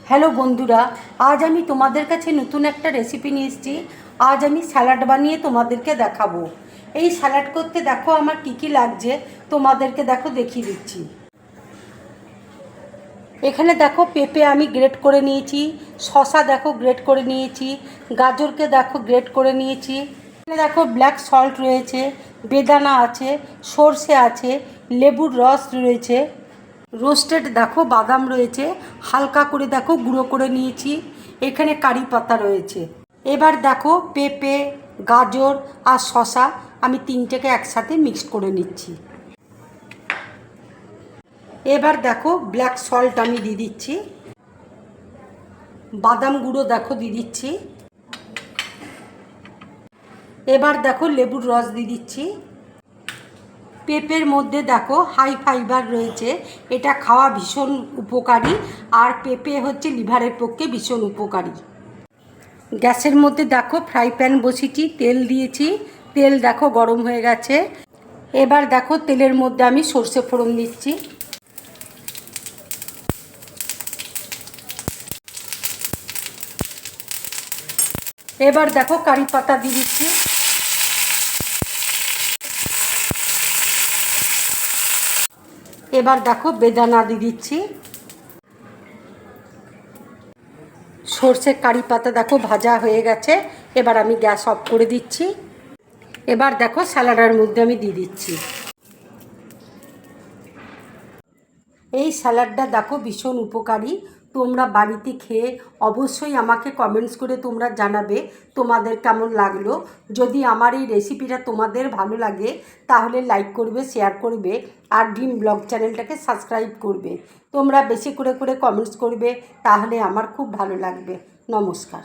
Hello বন্ধুরা, আজ আমি তোমাদের কাছে নতুন একটা রেসিপি নিয়ে এসেছি। আজ আমি স্যালাড বানিয়ে তোমাদেরকে দেখাবো। এই স্যালাড করতে দেখো আমার কী কী লাগছে, তোমাদেরকে দেখো দেখিয়ে দিচ্ছি। এখানে দেখো পেঁপে আমি গ্রেট করে নিয়েছি, শসা দেখো গ্রেট করে নিয়েছি, গাজরকে দেখো গ্রেট করে নিয়েছি। এখানে দেখো ব্ল্যাক সল্ট রয়েছে, বেদানা আছে, সর্ষে আছে, লেবুর রস রয়েছে, রোস্টেড দেখো বাদাম রয়েছে, হালকা করে দেখো গুঁড়ো করে নিয়েছি। এখানে কারি পাতা রয়েছে। এবার দেখো পেঁপে, গাজর আর শসা আমি তিনটেকে একসাথে মিক্স করে নিচ্ছি। এবার দেখো ব্ল্যাক সল্ট আমি দিয়ে দিচ্ছি, বাদাম গুঁড়ো দেখো দিয়ে দিচ্ছি। এবার দেখো লেবুর রস দিয়ে দিচ্ছি। পেঁপের মধ্যে দেখো হাই ফাইবার রয়েছে, এটা খাওয়া ভীষণ উপকারী, আর পেঁপে হচ্ছে লিভারের পক্ষে ভীষণ উপকারী। গ্যাসের মধ্যে দেখো ফ্রাই প্যান বসিয়েছি, তেল দিয়েছি, তেল দেখো গরম হয়ে গেছে। এবার দেখো তেলের মধ্যে আমি সর্ষে ফোড়ন দিচ্ছি। এবার দেখো কারি পাতা দিয়ে দিচ্ছি। এবার দেখো বেদানা দিয়ে দিচ্ছি। সর্ষে কারি পাতা দেখো ভাজা হয়ে গেছে। এবার আমি গ্যাস অফ করে দিচ্ছি। এবার দেখো স্যালাডের মধ্যে আমি দিয়ে দিচ্ছি। এই স্যালাডটা দেখো ভীষণ উপকারী, তোমরা বাড়িতে খেয়ে অবশ্যই আমাকে কমেন্টস করে তোমরা জানাবে তোমাদের কেমন লাগলো। যদি আমার এই রেসিপিটা তোমাদের ভালো লাগে তাহলে লাইক করবে, শেয়ার করবে, আর ড্রিম ব্লগ চ্যানেলটাকে সাবস্ক্রাইব করবে। তোমরা বেশি করে কমেন্টস করবে, তাহলে আমার খুব ভালো লাগবে। নমস্কার।